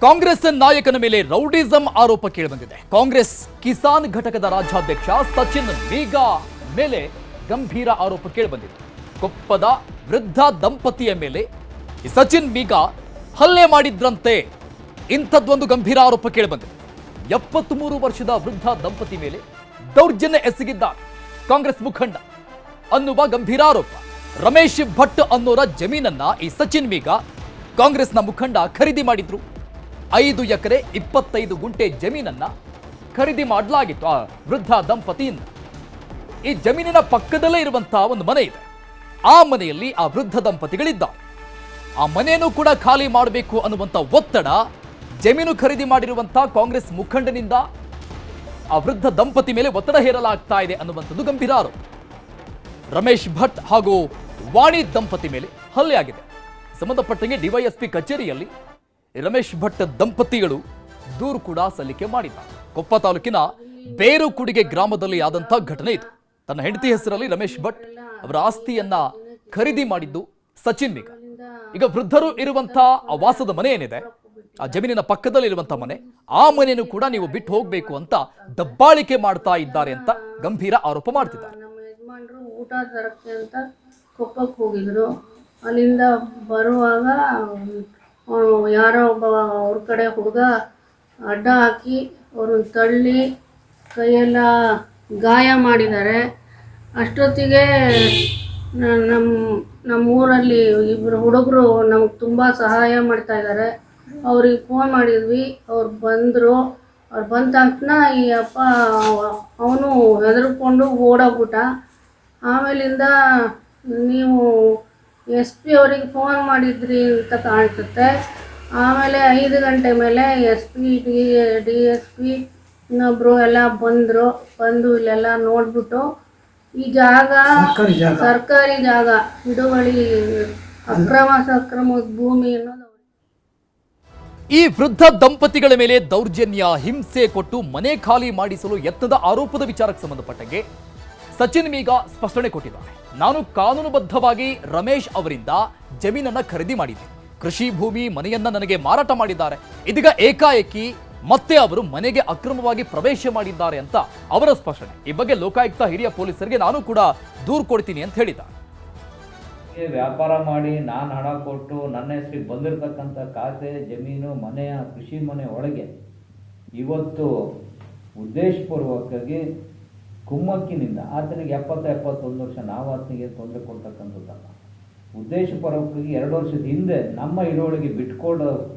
ಕಾಂಗ್ರೆಸ್ ನಾಯಕನ ಮೇಲೆ ರೌಡಿಸಂ ಆರೋಪ ಕೇಳಿಬಂದಿದೆ. ಕಾಂಗ್ರೆಸ್ ಕಿಸಾನ್ ಘಟಕದ ರಾಜ್ಯಾಧ್ಯಕ್ಷ ಸಚಿನ್ ಮೀಗಾ ಮೇಲೆ ಗಂಭೀರ ಆರೋಪ ಕೇಳಿಬಂದಿದೆ. ಕೊಪ್ಪದ ವೃದ್ಧ ದಂಪತಿಯ ಮೇಲೆ ಸಚಿನ್ ಮೀಗಾ ಹಲ್ಲೆ ಮಾಡಿದ್ರಂತೆ. ಇಂಥದ್ದೊಂದು ಗಂಭೀರ ಆರೋಪ ಕೇಳಿಬಂದಿದೆ. 73 ವರ್ಷದ ವೃದ್ಧ ದಂಪತಿ ಮೇಲೆ ದೌರ್ಜನ್ಯ ಎಸಗಿದ್ದಾರೆ ಕಾಂಗ್ರೆಸ್ ಮುಖಂಡ ಅನ್ನುವ ಗಂಭೀರ ಆರೋಪ. ರಮೇಶ್ ಭಟ್ ಅನ್ನೋರ ಜಮೀನನ್ನ ಈ ಸಚಿನ್ ಮೀಗಾ ಕಾಂಗ್ರೆಸ್ನ ಮುಖಂಡ ಖರೀದಿ ಮಾಡಿದ್ರು. 5 ಎಕರೆ 25 ಗುಂಟೆ ಜಮೀನನ್ನ ಖರೀದಿ ಮಾಡಲಾಗಿತ್ತು ಆ ವೃದ್ಧ ದಂಪತಿಯಿಂದ. ಈ ಜಮೀನಿನ ಪಕ್ಕದಲ್ಲೇ ಇರುವಂತಹ ಒಂದು ಮನೆ ಇದೆ. ಆ ಮನೆಯಲ್ಲಿ ಆ ವೃದ್ಧ ದಂಪತಿಗಳಿದ್ದಾರೆ. ಆ ಮನೆಯನ್ನು ಕೂಡ ಖಾಲಿ ಮಾಡಬೇಕು ಅನ್ನುವಂಥ ಒತ್ತಡ ಜಮೀನು ಖರೀದಿ ಮಾಡಿರುವಂತಹ ಕಾಂಗ್ರೆಸ್ ಮುಖಂಡನಿಂದ ಆ ವೃದ್ಧ ದಂಪತಿ ಮೇಲೆ ಒತ್ತಡ ಹೇರಲಾಗ್ತಾ ಇದೆ ಅನ್ನುವಂಥದ್ದು ಗಂಭೀರ ಆರೋಪ. ರಮೇಶ್ ಭಟ್ ಹಾಗೂ ವಾಣಿ ದಂಪತಿ ಮೇಲೆ ಹಲ್ಲೆ ಆಗಿದೆ. ಸಂಬಂಧಪಟ್ಟಂಗೆ ಡಿವೈಎಸ್ಪಿ ಕಚೇರಿಯಲ್ಲಿ ರಮೇಶ್ ಭಟ್ ದಂಪತಿಗಳು ದೂರು ಕೂಡ ಸಲ್ಲಿಕೆ ಮಾಡಿದ್ದಾರೆ. ಕೊಪ್ಪ ತಾಲೂಕಿನ ಬೇರುಕುಡಿಗೆ ಗ್ರಾಮದಲ್ಲಿ ಆದಂಥ ಘಟನೆ ಇದು. ತನ್ನ ಹೆಂಡತಿ ಹೆಸರಲ್ಲಿ ರಮೇಶ್ ಭಟ್ ಅವರ ಆಸ್ತಿಯನ್ನ ಖರೀದಿ ಮಾಡಿದ್ದು ಸಚಿನ್ ಮೀಗಾ. ಈಗ ವೃದ್ಧರು ಇರುವಂತಹ ಆ ವಾಸದ ಮನೆ ಏನಿದೆ, ಆ ಜಮೀನಿನ ಪಕ್ಕದಲ್ಲಿ ಇರುವಂತಹ ಮನೆ, ಆ ಮನೆಯನ್ನು ಕೂಡ ನೀವು ಬಿಟ್ಟು ಹೋಗಬೇಕು ಅಂತ ದಬ್ಬಾಳಿಕೆ ಮಾಡ್ತಾ ಇದ್ದಾರೆ ಅಂತ ಗಂಭೀರ ಆರೋಪ ಮಾಡ್ತಿದ್ದಾರೆ. ನಮ್ಮ ಯಜಮಾನರು ಊಟ ತರಕ್ಕೆ ಅಂತ ಕೊಪ್ಪಕ್ಕೆ ಹೋಗಿದ್ರು. ಅಲ್ಲಿಂದ ಬರುವಾಗ ಯಾರೋ ಒಬ್ಬ ಅವ್ರ ಕಡೆ ಹುಡುಗ ಅಡ್ಡ ಹಾಕಿ ಅವ್ರನ್ನ ತಳ್ಳಿ ಕೈಯೆಲ್ಲ ಗಾಯ ಮಾಡಿದ್ದಾರೆ. ಅಷ್ಟೊತ್ತಿಗೆ ನಮ್ಮೂರಲ್ಲಿ ಇಬ್ಬರು ಹುಡುಗರು ನಮಗೆ ತುಂಬ ಸಹಾಯ ಮಾಡ್ತಾ ಇದ್ದಾರೆ. ಅವ್ರಿಗೆ ಫೋನ್ ಮಾಡಿದ್ವಿ, ಅವ್ರು ಬಂದರು. ಅವ್ರು ಬಂದ ತಕ್ಷಣ ಈ ಅಪ್ಪ ಅವನು ಹೆದರ್ಕೊಂಡು ಓಡೋಗ್ಬಿಟ್ಟ. ಆಮೇಲಿಂದ ನೀವು SP ಅವ್ರಿಗೆ ಫೋನ್ ಮಾಡಿದ್ರಿ ಅಂತ ಕಾಣಿಸುತ್ತೆ. ಆಮೇಲೆ 5 ಗಂಟೆ ಮೇಲೆ SP DSP ಇನ್ನೊಬ್ಬರು ಎಲ್ಲ ಬಂದು ಇಲ್ಲೆಲ್ಲ ನೋಡ್ಬಿಟ್ಟು ಈ ಜಾಗ ಸರ್ಕಾರಿ ಜಾಗ, ಹಿಡುವಳಿ ಸಕ್ರಮದ ಭೂಮಿ ಅನ್ನೋದು. ಈ ವೃದ್ಧ ದಂಪತಿಗಳ ಮೇಲೆ ದೌರ್ಜನ್ಯ, ಹಿಂಸೆ ಕೊಟ್ಟು ಮನೆ ಖಾಲಿ ಮಾಡಿಸಲು ಯತ್ನದ ಆರೋಪದ ವಿಚಾರಕ್ಕೆ ಸಂಬಂಧಪಟ್ಟಂಗೆ ಸಚಿನ್ ಮೀಗಾ ಸ್ಪಷ್ಟನೆ ಕೊಟ್ಟಿದ್ದಾರೆ. ನಾನು ಕಾನೂನುಬದ್ಧವಾಗಿ ರಮೇಶ್ ಅವರಿಂದ ಜಮೀನನ್ನ ಖರೀದಿ ಮಾಡಿದ್ದೆ. ಕೃಷಿ ಭೂಮಿ ಮನೆಯನ್ನ ನನಗೆ ಮಾರಾಟ ಮಾಡಿದ್ದಾರೆ. ಇದೀಗ ಏಕಾಏಕಿ ಮತ್ತೆ ಅವರು ಮನೆಗೆ ಅಕ್ರಮವಾಗಿ ಪ್ರವೇಶ ಮಾಡಿದ್ದಾರೆ ಅಂತ ಅವರ ಸ್ಪಷ್ಟನೆ. ಈ ಬಗ್ಗೆ ಲೋಕಾಯುಕ್ತ ಹಿರಿಯ ಪೊಲೀಸರಿಗೆ ನಾನು ಕೂಡ ದೂರು ಕೊಡ್ತೀನಿ ಅಂತ ಹೇಳಿದ್ದಾರೆ. ವ್ಯಾಪಾರ ಮಾಡಿ ನಾನು ಹಣ ಕೊಟ್ಟು ನನ್ನ ಹೆಸರಿಗೆ ಬಂದಿರತಕ್ಕಂಥ ಖಾತೆ, ಜಮೀನು, ಮನೆಯ ಕೃಷಿ ಮನೆ ಒಳಗೆ ಇವತ್ತು ಉದ್ದೇಶಪೂರ್ವಕವಾಗಿ ಕುಮ್ಮಕ್ಕಿನಿಂದ ಆತನಿಗೆ 70-71 ವರ್ಷ, ನಾವು ಆತನಿಗೆ ತೊಂದರೆ ಕೊಡ್ತಕ್ಕಂಥದ್ದಲ್ಲ. ಉದ್ದೇಶಪೂರ್ವಕವಾಗಿ 2 ವರ್ಷದ ಹಿಂದೆ ನಮ್ಮ ಇರೋಳಿಗೆ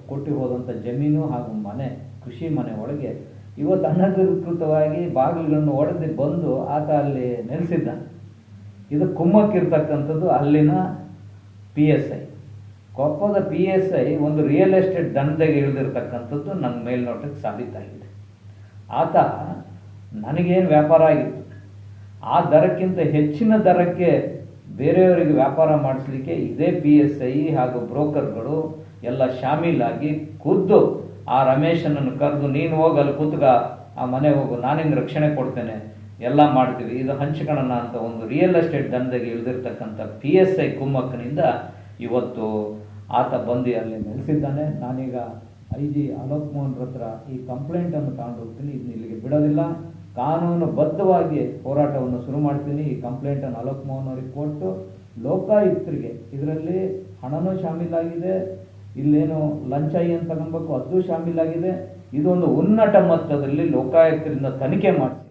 ಕೊಟ್ಟು ಹೋದಂಥ ಜಮೀನು ಹಾಗೂ ಮನೆ, ಕೃಷಿ ಮನೆ ಒಳಗೆ ಇವತ್ತು ಅನಧಿಕೃತವಾಗಿ ಬಾಗಿಲುಗಳನ್ನು ಒಡೆದು ಬಂದು ಆತ ಅಲ್ಲಿ ನೆಲೆಸಿದ್ದಾನೆ. ಇದು ಕುಮ್ಮಕ್ಕಿರ್ತಕ್ಕಂಥದ್ದು ಅಲ್ಲಿನ PSI. ಕೊಪ್ಪದ PSI ಒಂದು ರಿಯಲ್ ಎಸ್ಟೇಟ್ ದಂಧೆಗೆ ಇಳಿದಿರ್ತಕ್ಕಂಥದ್ದು ನನ್ನ ಮೇಲ್ನೋಟಕ್ಕೆ ಸಾಬೀತಾಗಿದೆ. ಆತ ನನಗೇನು ವ್ಯಾಪಾರ ಆಗಿತ್ತು ಆ ದರಕ್ಕಿಂತ ಹೆಚ್ಚಿನ ದರಕ್ಕೆ ಬೇರೆಯವರಿಗೆ ವ್ಯಾಪಾರ ಮಾಡಿಸ್ಲಿಕ್ಕೆ ಇದೇ PSI ಹಾಗೂ ಬ್ರೋಕರ್ಗಳು ಎಲ್ಲ ಶಾಮೀಲಾಗಿ ಖುದ್ದು ಆ ರಮೇಶನನ್ನು ಕರೆದು, ನೀನು ಹೋಗಿ ಅಲ್ಲಿ ಕೂತ್ಗ, ಆ ಮನೆ ಹೋಗು, ನಾನಿಂದ ರಕ್ಷಣೆ ಕೊಡ್ತೇನೆ, ಎಲ್ಲ ಮಾಡ್ತೀವಿ, ಇದು ಹಂಚ್ಕೊಳ್ಳೋಣ ಅಂತ ಒಂದು ರಿಯಲ್ ಎಸ್ಟೇಟ್ ದಂಧೆಗೆ ಇಳಿದಿರ್ತಕ್ಕಂಥ PSI ಕುಮ್ಮಕ್ಕನಿಂದ ಇವತ್ತು ಆತ ಬಂದು ಅಲ್ಲಿ ನೆಲೆಸಿದ್ದಾನೆ. ನಾನೀಗ IG ಅಲೋಕ್ ಮೋಹನ್ ಹತ್ರ ಈ ಕಂಪ್ಲೇಂಟನ್ನು ತಗೊಂಡು ಹೋಗ್ತೀನಿ. ಇದನ್ನ ಇಲ್ಲಿಗೆ ಬಿಡೋದಿಲ್ಲ, ಕಾನೂನುಬದ್ಧವಾಗಿ ಹೋರಾಟವನ್ನು ಶುರು ಮಾಡ್ತೀನಿ. ಈ ಕಂಪ್ಲೇಂಟನ್ನು ಅಲೋಕ್ ಮೋಹನ್ ಅವರಿಗೆ ಕೊಟ್ಟು ಲೋಕಾಯುಕ್ತರಿಗೆ, ಇದರಲ್ಲಿ ಹಣನೂ ಶಾಮೀಲಾಗಿದೆ, ಇಲ್ಲೇನು ಲಂಚ ಏನು ತಗೊಬೇಕು ಅದು ಶಾಮೀಲಾಗಿದೆ. ಇದೊಂದು ಉನ್ನತ ಮಟ್ಟದಲ್ಲಿ ಲೋಕಾಯುಕ್ತರಿಂದ ತನಿಖೆ ಮಾಡಿಸಿ.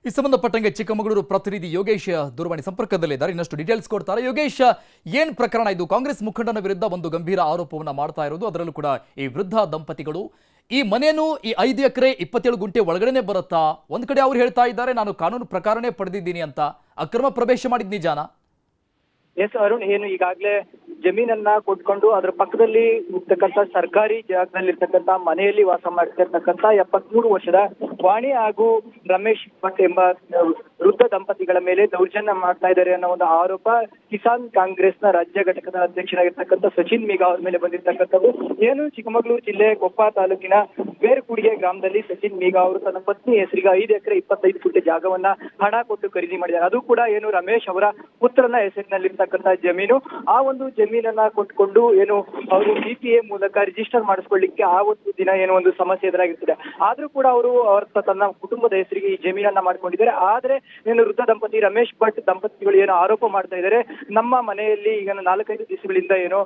ಈ ಸಂಬಂಧಪಟ್ಟಂಗೆ ಚಿಕ್ಕಮಗಳೂರು ಪ್ರತಿನಿಧಿ ಯೋಗೇಶ್ ದೂರವಾಣಿ ಸಂಪರ್ಕದಲ್ಲಿದ್ದಾರೆ. ಇನ್ನಷ್ಟು ಡೀಟೇಲ್ಸ್ ಕೊಡ್ತಾರೆ. ಯೋಗೇಶ್, ಏನ್ ಪ್ರಕರಣ ಇದು? ಕಾಂಗ್ರೆಸ್ ಮುಖಂಡನ ವಿರುದ್ಧ ಒಂದು ಗಂಭೀರ ಆರೋಪವನ್ನ ಮಾಡ್ತಾ ಇರೋದು, ಅದರಲ್ಲೂ ಕೂಡ ಈ ವೃದ್ಧ ದಂಪತಿಗಳು. ಈ ಮನೇನು ಈ 5 ಎಕರೆ 27 ಗುಂಟೆ ಒಳಗಡೆನೆ ಬರುತ್ತಾ? ಒಂದ್ ಕಡೆ ಅವ್ರು ಹೇಳ್ತಾ ಇದ್ದಾರೆ ನಾನು ಕಾನೂನು ಪ್ರಕಾರನೇ ಪಡೆದಿದ್ದೀನಿ ಅಂತ, ಅಕ್ರಮ ಪ್ರವೇಶ ಮಾಡಿದ್ ನಿಜಾನಾ? ಎಸ್ ಅರುಣ್, ಏನು ಈಗಾಗಲೇ ಜಮೀನನ್ನ ಕೊಟ್ಕೊಂಡು ಅದ್ರ ಪಕ್ಕದಲ್ಲಿ ಇರ್ತಕ್ಕಂಥ ಸರ್ಕಾರಿ ಜಾಗದಲ್ಲಿ ಇರ್ತಕ್ಕಂಥ ಮನೆಯಲ್ಲಿ ವಾಸ ಮಾಡ್ತಿರ್ತಕ್ಕಂಥ 73 ವರ್ಷದ ವಾಣಿ ಹಾಗೂ ರಮೇಶ್ ಭಟ್ ಎಂಬ ವೃದ್ಧ ದಂಪತಿಗಳ ಮೇಲೆ ದೌರ್ಜನ್ಯ ಮಾಡ್ತಾ ಇದ್ದಾರೆ ಅನ್ನೋ ಒಂದು ಆರೋಪ ಕಿಸಾನ್ ಕಾಂಗ್ರೆಸ್ನ ರಾಜ್ಯ ಘಟಕದ ಅಧ್ಯಕ್ಷರಾಗಿರ್ತಕ್ಕಂಥ ಸಚಿನ್ ಮೀಗಾ ಅವ್ರ ಮೇಲೆ ಬಂದಿರ್ತಕ್ಕಂಥದ್ದು. ಏನು ಚಿಕ್ಕಮಗಳೂರು ಜಿಲ್ಲೆ ಕೊಪ್ಪ ತಾಲೂಕಿನ ಬೇರ್ಕುಡಿಗೆ ಗ್ರಾಮದಲ್ಲಿ ಸಚಿನ್ ಮೀಗಾ ಅವರು ತನ್ನ ಪತ್ನಿ ಹೆಸರಿಗೆ 5 ಎಕರೆ 25 ಫುಟ್ ಜಾಗವನ್ನ ಹಣ ಕೊಟ್ಟು ಖರೀದಿ ಮಾಡಿದ್ದಾರೆ. ಅದು ಕೂಡ ಏನು ರಮೇಶ್ ಅವರ ಪುತ್ರನ ಹೆಸರಿನಲ್ಲಿರ್ತಕ್ಕಂಥ ಜಮೀನು. ಆ ಒಂದು ಜಮೀನನ್ನ ಕೊಟ್ಕೊಂಡು ಏನು ಅವರು BPA ಮೂಲಕ ರಿಜಿಸ್ಟರ್ ಮಾಡಿಸ್ಕೊಳ್ಳಿಕ್ಕೆ ಆ ಒಂದು ದಿನ ಏನೋ ಒಂದು ಸಮಸ್ಯೆ ಎದುರಾಗಿರ್ತದೆ. ಆದ್ರೂ ಕೂಡ ಅವರು ತನ್ನ ಕುಟುಂಬದ ಹೆಸರಿಗೆ ಈ ಜಮೀನನ್ನ ಮಾಡ್ಕೊಂಡಿದ್ದಾರೆ. ಆದ್ರೆ ಏನು ವೃದ್ಧ ದಂಪತಿ ರಮೇಶ್ ಭಟ್ ದಂಪತಿಗಳು ಏನು ಆರೋಪ ಮಾಡ್ತಾ ಇದ್ದಾರೆ, ನಮ್ಮ ಮನೆಯಲ್ಲಿ ಈಗ 4-5 ದಿವಸಗಳಿಂದ ಏನು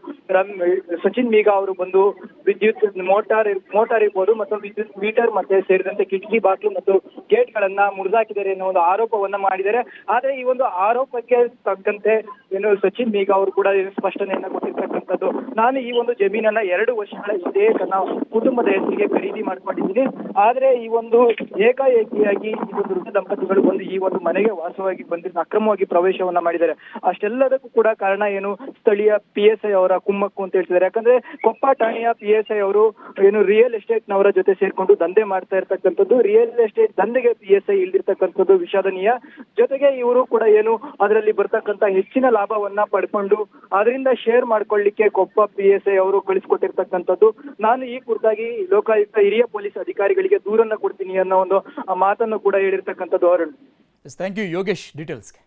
ಸಚಿನ್ ಮೀಗಾ ಅವರು ಬಂದು ವಿದ್ಯುತ್ ಮೋಟಾರ್ ಇರ್ಬೋದು ಮತ್ತು ವಿದ್ಯುತ್ ಮೀಟರ್ ಮತ್ತೆ ಸೇರಿದಂತೆ ಕಿಟಕಿ ಬಾಕ್ಲು ಮತ್ತು ಗೇಟ್ ಗಳನ್ನ ಮುರಿದಾಕಿದ್ದಾರೆ ಅನ್ನೋ ಒಂದು ಆರೋಪವನ್ನ ಮಾಡಿದ್ದಾರೆ. ಆದ್ರೆ ಈ ಒಂದು ಆರೋಪಕ್ಕೆ ತಕ್ಕಂತೆ ಏನು ಸಚಿನ್ ಮೀಗಾ ಅವರು ಕೂಡ ಸ್ಪಷ್ಟನೆಯನ್ನ ಕೊಟ್ಟಿರ್ತಕ್ಕಂಥದ್ದು. ನಾನು ಈ ಒಂದು ಜಮೀನನ್ನ 2 ವರ್ಷಗಳ ಹಿಂದೆ ತನ್ನ ಕುಟುಂಬದ ಹೆಸರಿಗೆ ಖರೀದಿ ಮಾಡ್ಕೊಂಡಿದ್ದೀನಿ. ಆದ್ರೆ ಈ ಒಂದು ಏಕಾಏಕಿಯಾಗಿ ಈ ಒಂದು ವೃದ್ಧ ದಂಪತಿಗಳು ಬಂದು ಈ ಒಂದು ಮನೆಗೆ ವಾಸವಾಗಿ ಬಂದಿದ್ದು ಅಕ್ರಮವಾಗಿ ಪ್ರವೇಶವನ್ನ ಮಾಡಿದ್ದಾರೆ. ಅಷ್ಟೆಲ್ಲದಕ್ಕೂ ಕೂಡ ಕಾರಣ ಏನು ಸ್ಥಳೀಯ PSI ಅವರ ಕುಮ್ಮಕ್ಕು ಅಂತ ಹೇಳ್ತಿದ್ದಾರೆ. ಯಾಕಂದ್ರೆ ಕೊಪ್ಪ ಠಾಣೆಯ PSI ಅವರು ಏನು ರಿಯಲ್ ಎಸ್ಟೇಟ್ ನವರ ಜೊತೆ ಸೇರ್ಕೊಂಡು ದಂಧೆ ಮಾಡ್ತಾ ಇರ್ತಕ್ಕಂಥದ್ದು. ರಿಯಲ್ ಎಸ್ಟೇಟ್ ದಂಧೆಗೆ PSI ಇಲ್ದಿರ್ತಕ್ಕಂಥದ್ದು ವಿಷಾದನೀಯ. ಜೊತೆಗೆ ಇವರು ಕೂಡ ಏನು ಅದರಲ್ಲಿ ಬರ್ತಕ್ಕಂಥ ಹೆಚ್ಚಿನ ಲಾಭವನ್ನ ಪಡ್ಕೊಂಡು ಅದರಿಂದ ಶೇರ್ ಮಾಡ್ಕೊಳ್ಳಿಕ್ಕೆ ಕೊಪ್ಪ PSI ಅವರು ಕಳಿಸ್ಕೊಟ್ಟಿರ್ತಕ್ಕಂಥದ್ದು. ನಾನು ಈ ಕುರಿತಾಗಿ ಲೋಕಾಯುಕ್ತ ಹಿರಿಯ ಪೊಲೀಸ್ ಅಧಿಕಾರಿಗಳಿಗೆ ದೂರನ್ನ ಕೊಡ್ತೀನಿ ಅನ್ನೋ ಒಂದು ಮಾತನ್ನು ಕೂಡ ಹೇಳಿರ್ತಕ್ಕಂಥದ್ದು. Arun, thank you Yogesh ಡೀಟೇಲ್ಸ್ಗೆ.